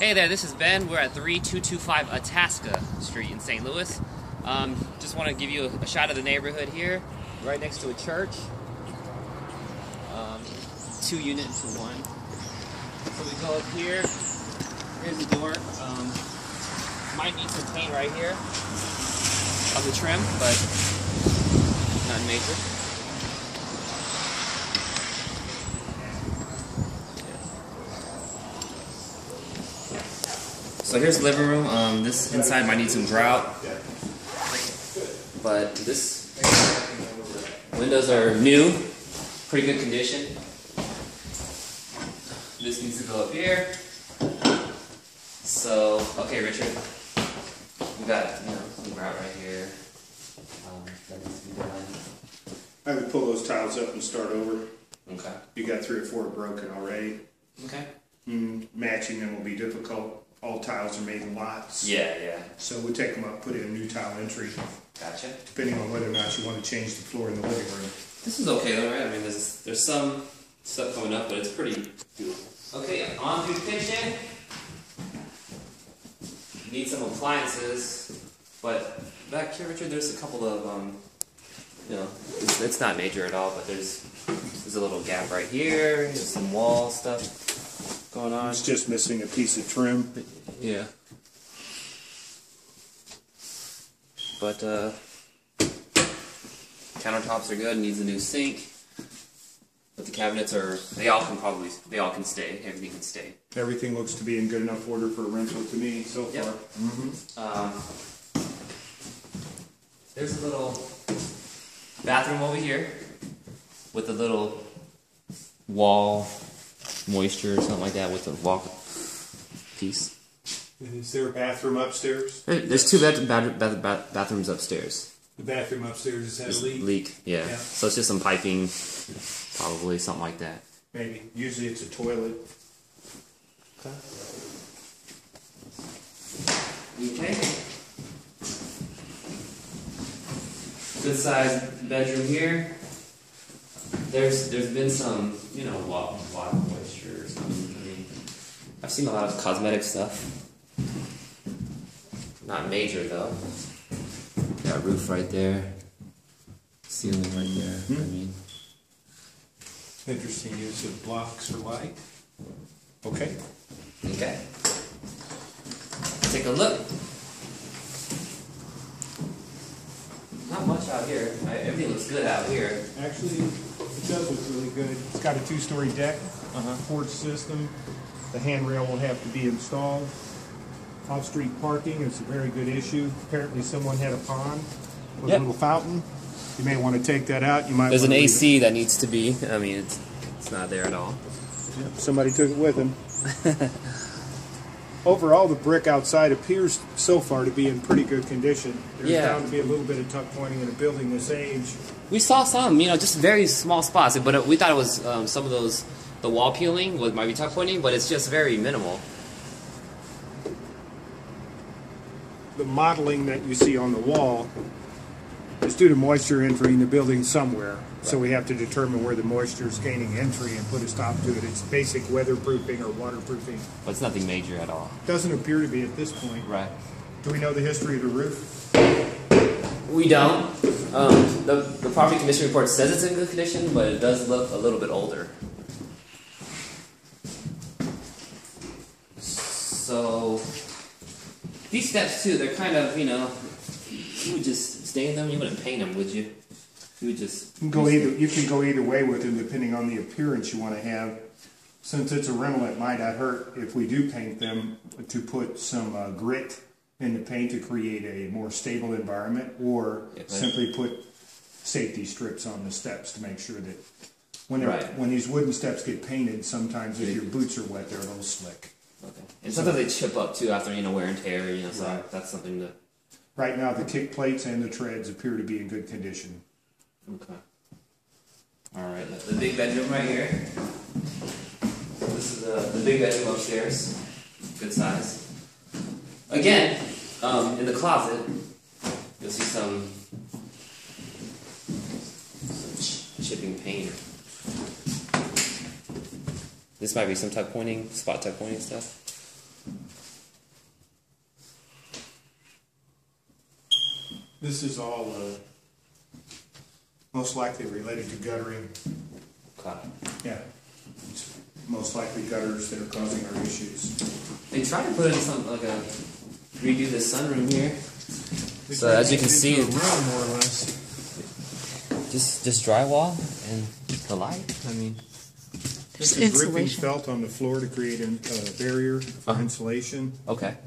Hey there, this is Ben. We're at 3225 Itaska Street in St. Louis. Just want to give you a shot of the neighborhood here, right next to a church. 2 units to 1. So we go up here. Here's the door. Might need some paint right here of the trim, but not major. So here's the living room. This inside might need some grout, but this windows are new, pretty good condition. This needs to go up here. So, okay, Richard, we got some grout right here. That needs to be done. I would pull those tiles up and start over. Okay. You got 3 or 4 broken already. Okay. Matching them will be difficult. All tiles are made in lots. Yeah. So we take them up, put in a new tile entry. Gotcha. Depending on whether or not you want to change the floor in the living room. This is okay though, right? I mean, there's some stuff coming up, but it's pretty doable. Okay, on to the kitchen. Need some appliances, but back here, Richard, there's a couple of it's not major at all, but there's a little gap right here. There's some wall stuff going on. It's just missing a piece of trim. Yeah. But countertops are good. Needs a new sink. But the cabinets they all can stay. Everything can stay. Everything looks to be in good enough order for a rental to me so far. Yep. There's a little bathroom over here with a little wall moisture or something like that with the wall piece. Is there a bathroom upstairs? There's 2 bathrooms upstairs. The bathroom upstairs has had a leak. Yeah. So it's just some piping, probably something like that. Maybe. Usually it's a toilet. Okay. Good sized bedroom here. There's been some, water moisture or something. I mean, I've seen a lot of cosmetic stuff. Not major though. Got roof right there. Ceiling right there. I mean. Interesting use of blocks for light. Okay. Okay. Take a look. Not much out here. Everything looks good out here. Actually, it does look really good. It's got a 2-story deck, porch system. The handrail will have to be installed. Off-street parking is a very good issue. Apparently someone had a pond with a little fountain. You may want to take that out. You might. There's an AC that needs to be. I mean, it's not there at all. Yep, somebody took it with them. Overall, the brick outside appears so far to be in pretty good condition. There's bound to be a little bit of tuck pointing in a building this age. We saw some, just very small spots, but we thought it was some of the wall peeling might be tuck pointing, but it's just very minimal. The modeling that you see on the wall is due to moisture entering the building somewhere. So we have to determine where the moisture is gaining entry and put a stop to it. It's basic weatherproofing or waterproofing. But it's nothing major at all. Doesn't appear to be at this point. Right. Do we know the history of the roof? We don't. The property condition report says it's in good condition, but it does look a little bit older. So these steps too, they're kind of, you would just stay in them. You wouldn't paint them, would you? You would just you can go either way with them depending on the appearance you want to have. Since it's a rental, it might not hurt if we do paint them to put some grit in the paint to create a more stable environment, or simply put safety strips on the steps to make sure that when these wooden steps get painted, sometimes if your boots are wet, they're a little slick. Okay. And sometimes they chip up too after wear and tear. So that's something to. Right now, the kick plates and the treads appear to be in good condition. Okay. All right. The big bedroom right here. This is the big bedroom upstairs. Good size. Again, in the closet, you'll see some chipping paint. This might be some spot tuck pointing stuff. This is all most likely related to guttering. Okay. Yeah. It's most likely gutters that are causing our issues. They tried to put in some, like a, redo the sunroom here. So They as you can turned it see, into a room more or less. just drywall and the light. I mean, This Just is dripping insulation. felt on the floor to create a barrier for insulation. okay.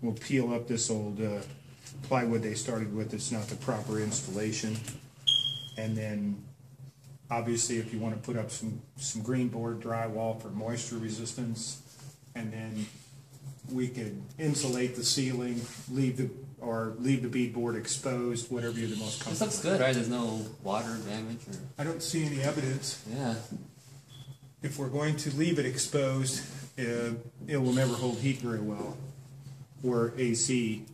We'll peel up this old plywood they started with. It's not the proper installation. And then, obviously, if you want to put up some green board drywall for moisture resistance, and then we could insulate the ceiling, leave the beadboard exposed, whatever you're the most This comfortable. looks good, right? There's no water damage or. I don't see any evidence. Yeah. If we're going to leave it exposed, it will never hold heat very well, or AC,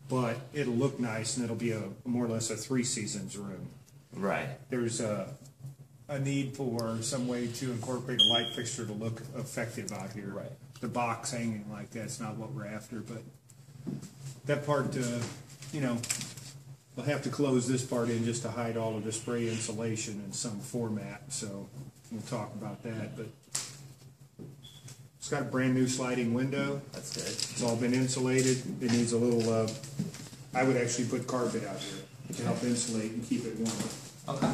but it'll look nice and it'll be more or less a 3 seasons room. Right. There's a need for some way to incorporate a light fixture to look effective out here. Right. The box hanging like that's not what we're after, but that part, we'll have to close this part in just to hide all of the spray insulation in some format, so we'll talk about that. But it's got a brand new sliding window. That's good. It's all been insulated. It needs a little, I would actually put carpet out here to help insulate and keep it warm. Okay.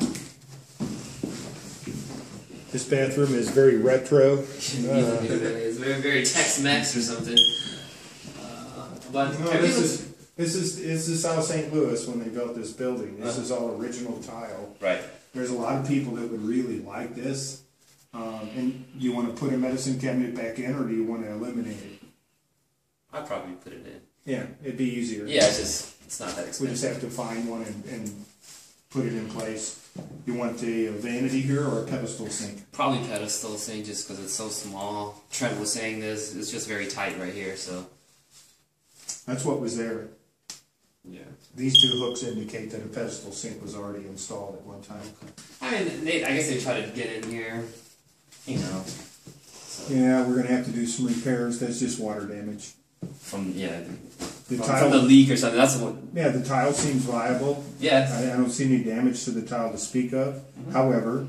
This bathroom is very retro. It's very, very Tex-Mex or something. But No, this is South St. Louis when they built this building. This is all original tile. right. There's a lot of people that would really like this. And you want to put a medicine cabinet back in, or do you want to eliminate it? I'd probably put it in. Yeah, it'd be easier. Yeah, it's not that We just expensive. have to find one and put it in place. You want a vanity here or a pedestal sink? Probably pedestal sink just because it's so small. Trent was saying this. It's just very tight right here, so. That's what was there. Yeah. These two hooks indicate that a pedestal sink was already installed at one time. I mean, I guess they try to get in here, So. Yeah, we're going to have to do some repairs. That's just water damage. From The from tile, the leak or something. That's what. yeah, the tile seems viable. Yeah. I don't see any damage to the tile to speak of. However,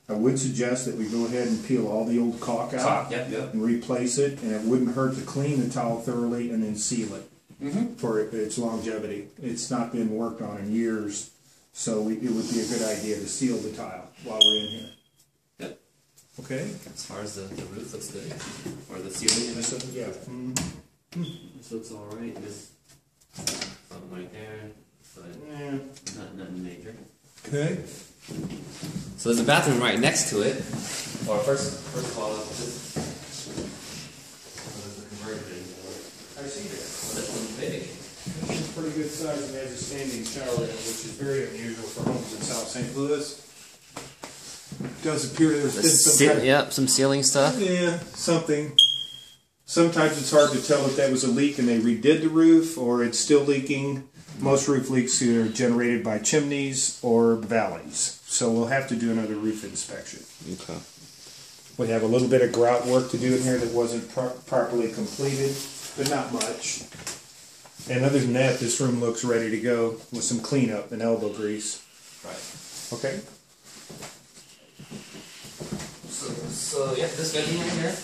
I would suggest that we go ahead and peel all the old caulk out Yep. and replace it, and it wouldn't hurt to clean the tile thoroughly and then seal it for its longevity. It's not been worked on in years, so it would be a good idea to seal the tile while we're in here. Yep. Okay? As far as the roof looks good, or the ceiling. Yeah. This looks all right. There's something right there, but Yeah. nothing major. Okay. So there's a bathroom right next to it. Or first of all, there's a conversion. I see that. This one's big. It's pretty good size and has a standing shower in it, which is very unusual for homes in South St. Louis. It does appear there's been some kind of, Yep, some ceiling stuff. yeah, something. Sometimes it's hard to tell if that was a leak and they redid the roof or it's still leaking. Most roof leaks are generated by chimneys or valleys, so we'll have to do another roof inspection. Okay. We have a little bit of grout work to do in here that wasn't properly completed, but not much. And other than that, this room looks ready to go with some cleanup and elbow grease. Right. Okay. So yeah, this bedroom right here.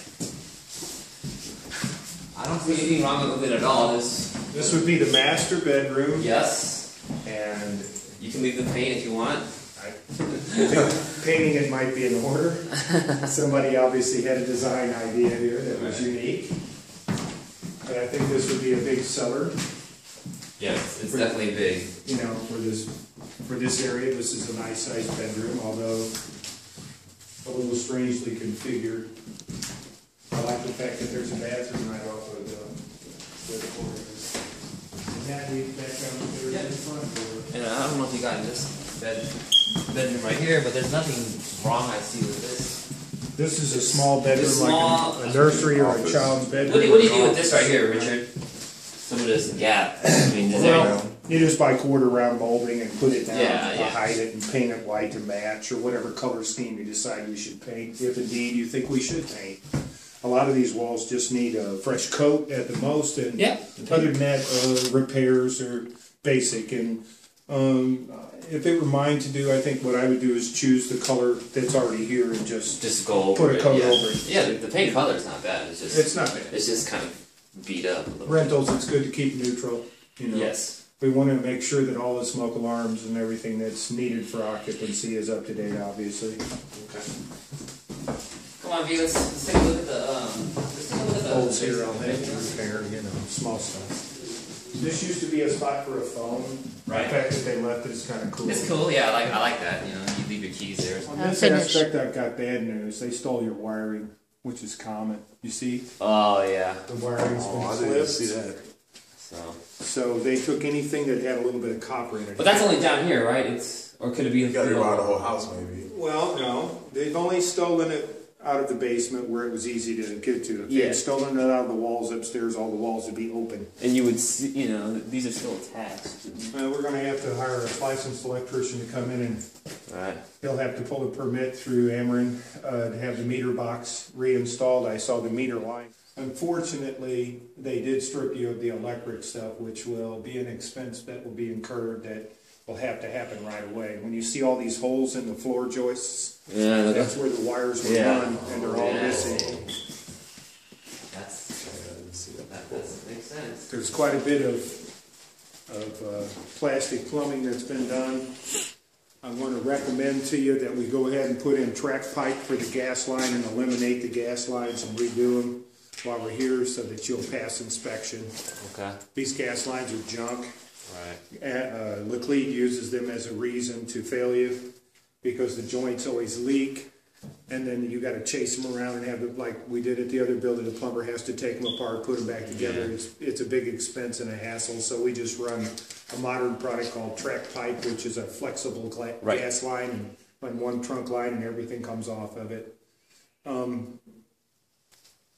I don't see anything wrong with it at all. This would be the master bedroom. Yes, And you can leave the paint if you want. I think painting it might be in order. Somebody obviously had a design idea here that was unique. But I think this would be a big seller. Yes, it's definitely big. You know, for this area, this is a nice sized bedroom, although a little strangely configured. I like the fact that there's a bathroom right off of the corner. And that leads back down to the front door. And I don't know if you got in this bedroom right here, but there's nothing wrong I see with this. This is a small bedroom, It's small. like a nursery or a child's bedroom. What do you do with this right here, Richard? Some of this gap. I mean, is there? Well, you just buy quarter round molding and put it down Yeah, to yeah. hide it and paint it white to match or whatever color scheme you decide we should paint, if indeed you think we should paint. A lot of these walls just need a fresh coat at the most, and Yeah. other than that, repairs are basic. And if it were mine to do, I think what I would do is choose the color that's already here and just go over put a coat yeah. over it. Yeah, the paint color is not bad. It's not bad. It's just kind of beat up a little Rentals, it's good to keep neutral. You know. Yes. We want to make sure that all the smoke alarms and everything that's needed for occupancy is up to date, obviously. Okay. Come on, V, let's take a look at the Holes here, I'll have to repair, you know, small stuff. This used to be a spot for a phone. Right. The fact that they left it is kind of cool. It's cool, yeah, I like that. You know, you leave your keys there. On this aspect, I've got bad news. They stole your wiring, which is common. You see? Oh yeah. The wiring's been I clipped. didn't see that. So they took anything that had a little bit of copper in it. But that's only down here, right? Or could it be? You got to go around the whole house, maybe. Well, no. They've only stolen it out of the basement where it was easy to get to. If they Yeah. had stolen it out of the walls upstairs, all the walls would be open. And you would see, you know, these are still attached. We're going to have to hire a licensed electrician to come in, and Right. he'll have to pull a permit through Ameren to have the meter box reinstalled. I saw the meter line. Unfortunately, they did strip you of the electric stuff, which will be an expense that will be incurred that will have to happen right away. When you see all these holes in the floor joists, Yeah. that's where the wires were run, and they're all missing. That makes sense. There's quite a bit of plastic plumbing that's been done. I want to recommend to you that we go ahead and put in track pipe for the gas line and eliminate the gas lines and redo them while we're here so that you'll pass inspection. Okay. These gas lines are junk. Right. Laclede uses them as a reason to fail you because the joints always leak, and then you got to chase them around and have it like we did at the other building. The plumber has to take them apart, put them back together. Yeah. It's a big expense and a hassle, so we just run a modern product called track pipe, which is a flexible gas line, and run one trunk line and everything comes off of it.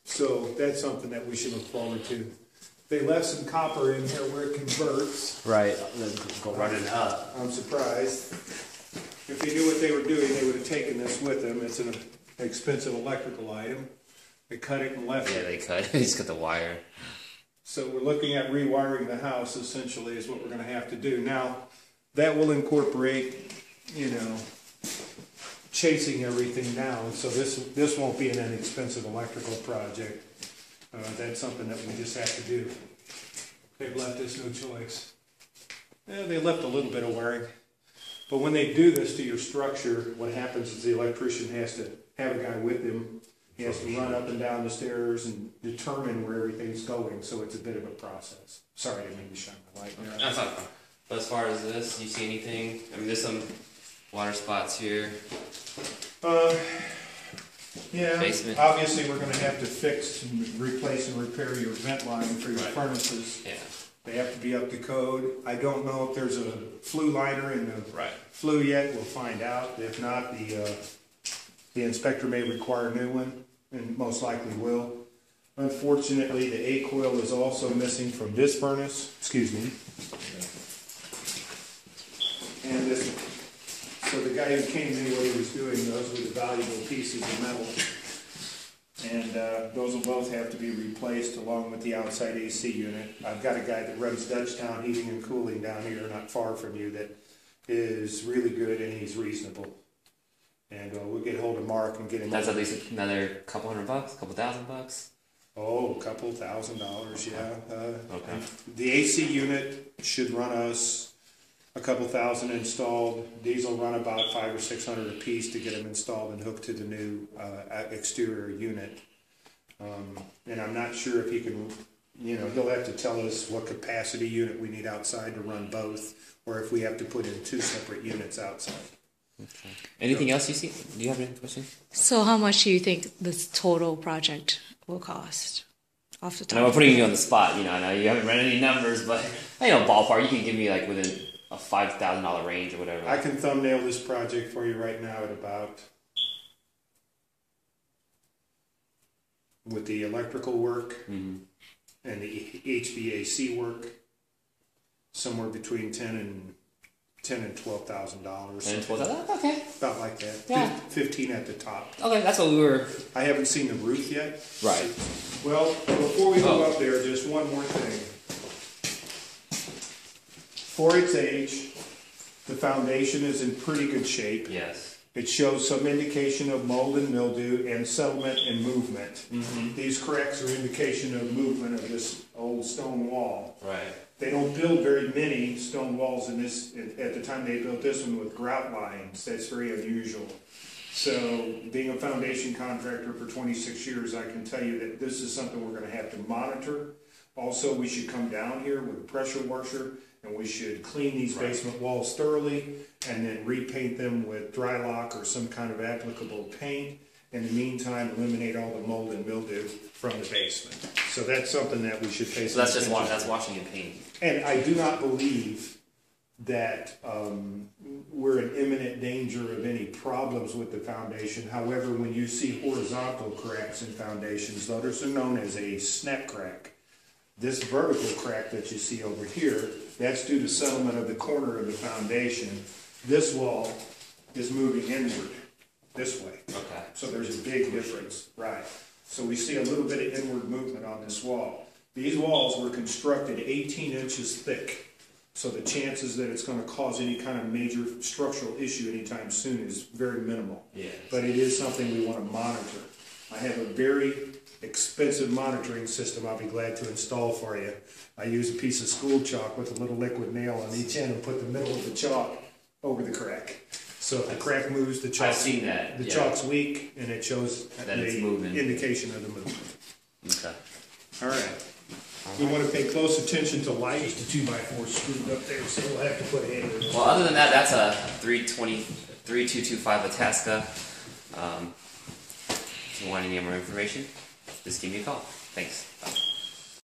So that's something that we should look forward to. They left some copper in here where it converts. Right. Go running up. I'm surprised. If they knew what they were doing, they would have taken this with them. It's an expensive electrical item. They cut it and left Yeah, it. they cut. They just cut the wire. So we're looking at rewiring the house, essentially, is what we're going to have to do. Now, that will incorporate, you know, chasing everything down. So this won't be an inexpensive electrical project. That's something that we just have to do. They've left us no choice. They left a little bit of wiring. But when they do this to your structure, what happens is the electrician has to have a guy with him. He has to run up and down the stairs and determine where everything's going, so it's a bit of a process. Sorry, I didn't mean to shine my light there. That's not fun. But as far as this, you see anything? I mean, there's some water spots here. Yeah, Basement. obviously we're going to have to fix and replace and repair your vent line for your furnaces. Yeah. They have to be up to code. I don't know if there's a flue liner in the Right. flue yet. We'll find out. If not, the inspector may require a new one, and most likely will. Unfortunately, the A coil is also missing from this furnace. Excuse me. And this. So the guy who came knew what he was doing. Those were the valuable pieces of metal. And those will both have to be replaced along with the outside AC unit. I've got a guy that runs Dutchtown Heating and Cooling down here, not far from you, that is really good and he's reasonable. And we'll get hold of Mark and get him. That's at least another couple $100, couple $1,000. Oh, a couple $1,000, yeah. Okay. The AC unit should run us a couple thousand installed. These will run about $500 or $600 a piece to get them installed and hooked to the new exterior unit. And I'm not sure if he can, you know, he'll have to tell us what capacity unit we need outside to run both, or if we have to put in 2 separate units outside. Okay. Anything else you see? Do you have any questions? So how much do you think this total project will cost? Off the top. I know we're putting you on the spot. You know, I know you haven't run any numbers, but you know, ballpark. You can give me like within a $5,000 range or whatever. I can thumbnail this project for you right now at about, with the electrical work and the HVAC work, somewhere between 10 and $10,000 and $12,000. And okay. About like that. Yeah. 15 at the top. Okay, that's what we were. I haven't seen the roof yet. Right. Well, before we go up there, just one more thing. For its age, the foundation is in pretty good shape. Yes. It shows some indication of mold and mildew and settlement and movement. Mm-hmm. These cracks are indication of movement of this old stone wall. Right. They don't build very many stone walls in this, at the time they built this one with grout lines. That's very unusual. So, being a foundation contractor for 26 years, I can tell you that this is something we're going to have to monitor. Also, we should come down here with a pressure washer, and we should clean these basement walls thoroughly, and then repaint them with dry lock or some kind of applicable paint. In the meantime, eliminate all the mold and mildew from the basement. So that's something that we should pay. So that's just that's washing and paint. And I do not believe that we're in imminent danger of any problems with the foundation. However, when you see horizontal cracks in foundations, those are known as a snap crack. This vertical crack that you see over here, that's due to settlement of the corner of the foundation. This wall is moving inward, this way. Okay. So there's a big difference, right? So we see a little bit of inward movement on this wall. These walls were constructed 18 inches thick, so the chances that it's going to cause any kind of major structural issue anytime soon is very minimal. Yes. But it is something we want to monitor. I have a very expensive monitoring system I'll be glad to install for you. I use a piece of school chalk with a little liquid nail on each end and put the middle of the chalk over the crack. So if the crack moves, the chalk. I've seen that. The chalk's weak, and it shows that it's moving. Indication of the movement. Okay. All right. We want to pay close attention to light. Just a 2x4 screwed up there, so we'll have to put a handle. Well, other than that, that's a 3225 Itaska. If you want any more information, just give me a call. Thanks. Bye.